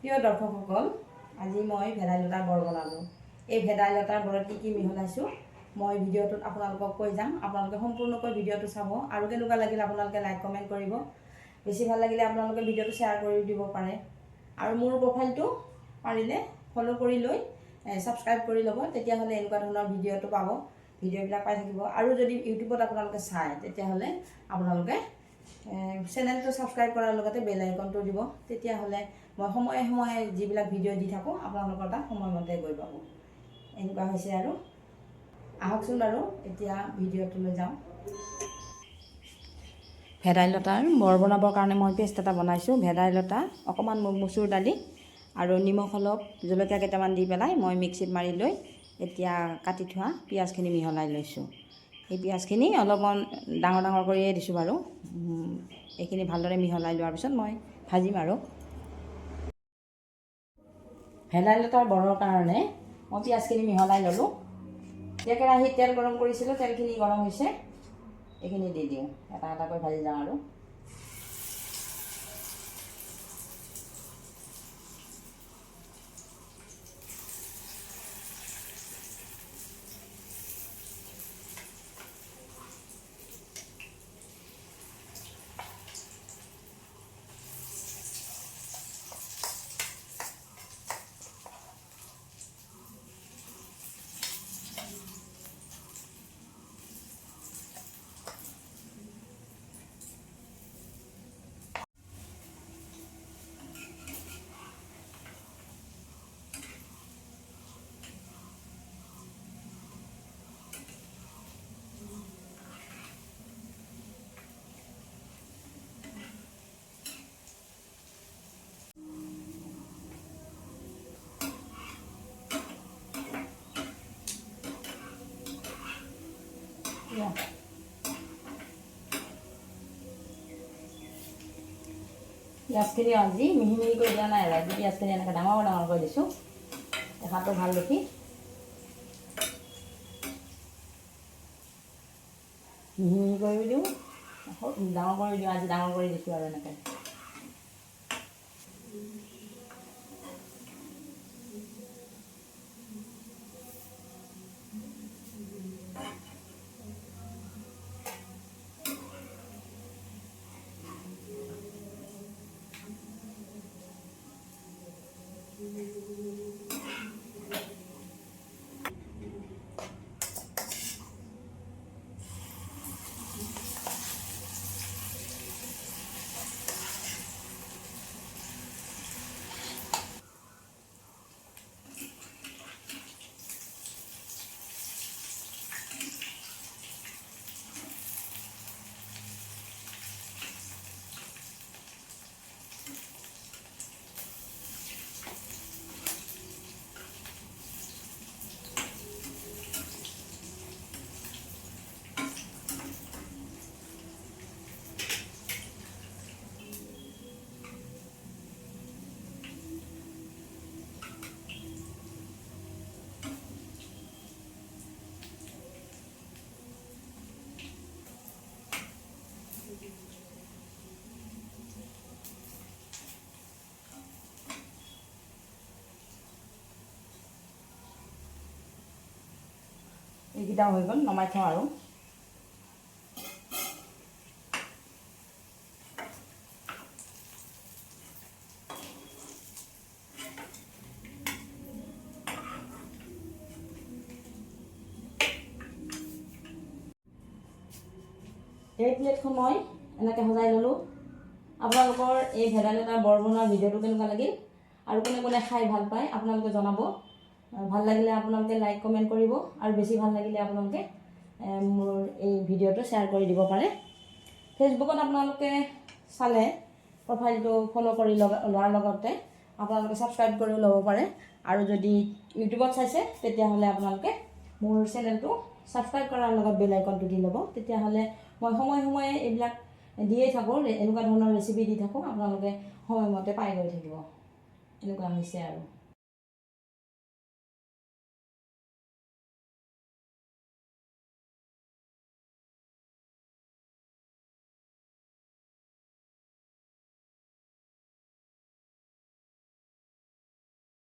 প্ৰিয় দৰ্শকসকল, আজি মই ভেদাইলতাৰ বৰ বনালোঁ। এই ভেদাইলতাৰ বৰত কি মিহলাইছোঁ মই ভিডিঅ'টোত আপোনালোকক কৈ যাম। আপোনালোকে সম্পূৰ্ণকৈ ভিডিঅ'টো চাব আৰু কেনেকুৱা লাগিলে আপোনালোকে লাইক কমেণ্ট কৰিব। বেছি ভাল লাগিলে আপোনালোকে ভিডিঅ'টো শ্বেয়াৰ কৰি দিব পাৰে আৰু মোৰ প্ৰফাইলটো পাৰিলে ফ'ল' কৰি লৈ ছাবস্ক্ৰাইব কৰি ল'ব। তেতিয়াহ'লে এনেকুৱা ধৰণৰ ভিডিঅ'টো পাব, ভিডিঅ'বিলাক পাই থাকিব। আৰু যদি ইউটিউবত আপোনালোকে চায় তেতিয়াহ'লে আপোনালোকে চেনেলটো ছাবস্ক্ৰাইব কৰাৰ লগতে বেল আইকনটো দিব। তেতিয়াহ'লে মই সময়ে সময়ে যিবিলাক ভিডিঅ' দি থাকোঁ আপোনালোকৰ তাত সময়মতে গৈ পাব। এনেকুৱা হৈছে আৰু আহকচোন বাৰু এতিয়া ভিডিঅ'টোলৈ যাওঁ। ভেদাইলতাৰ বৰ বনাবৰ কাৰণে মই পেষ্ট এটা বনাইছোঁ। ভেদাইলতা, অকণমান মচুৰ দালি আৰু নিমখ অলপ, জলকীয়া কেইটামান দি পেলাই মই মিক্সিত মাৰি লৈ এতিয়া কাটি থোৱা পিঁয়াজখিনি মিহলাই লৈছোঁ। এই পিঁয়াজখিনি অলপমান ডাঙৰ ডাঙৰ কৰিয়ে দিছোঁ বাৰু। এইখিনি ভালদৰে মিহলাই লোৱাৰ পিছত মই ভাজিম আৰু। ভেদাইলতাৰ বৰৰ কাৰণে মই পিঁয়াজখিনি মিহলাই ল'লোঁ। এতিয়া কেৰাহীত তেল গৰম কৰিছিলোঁ, তেলখিনি গৰম হৈছে, এইখিনি দি দিওঁ। এটা এটাকৈ ভাজি যাওঁ আৰু। পিঁয়াজখিনি আজি মিহি মিহি কৰি দিয়া নাই আৰু আজি পিঁয়াজখিনি এনেকৈ ডাঙৰ ডাঙৰ কৰি দিছোঁ, দেখাটো ভাল দেখি। মিহি মিহি কৰি দিওঁ, ডাঙৰ কৰি দিওঁ, আজি ডাঙৰ কৰি দিছোঁ আৰু এনেকৈ। এইকেইটা হৈ গ'ল, নমাই থওঁ আৰু। এই প্লেটখন মই এনেকৈ সজাই ল'লোঁ। আপোনালোকৰ এই ভেদাইলতাৰ বৰ বনোৱা ভিডিঅ'টো কেনেকুৱা লাগিল আৰু কোনে কোনে খাই ভাল পায় আপোনালোকে জনাব। ভাল লাগিলে আপোনালোকে লাইক কমেণ্ট কৰিব আৰু বেছি ভাল লাগিলে আপোনালোকে মোৰ এই ভিডিঅ'টো শ্বেয়াৰ কৰি দিব পাৰে। ফেচবুকত আপোনালোকে চালে প্ৰফাইলটো ফ'ল' কৰি লোৱাৰ লগতে আপোনালোকে ছাবস্ক্ৰাইব কৰি ল'ব পাৰে। আৰু যদি ইউটিউবত চাইছে তেতিয়াহ'লে আপোনালোকে মোৰ চেনেলটো ছাবস্ক্ৰাইব কৰাৰ লগত বেল আইকনটো দি ল'ব। তেতিয়াহ'লে মই সময়ে সময়ে এইবিলাক দিয়ে থাকোঁ, এনেকুৱা ধৰণৰ ৰেচিপি দি থাকোঁ, আপোনালোকে সময়মতে পাই গৈ থাকিব। এনেকুৱা হৈছে আৰু।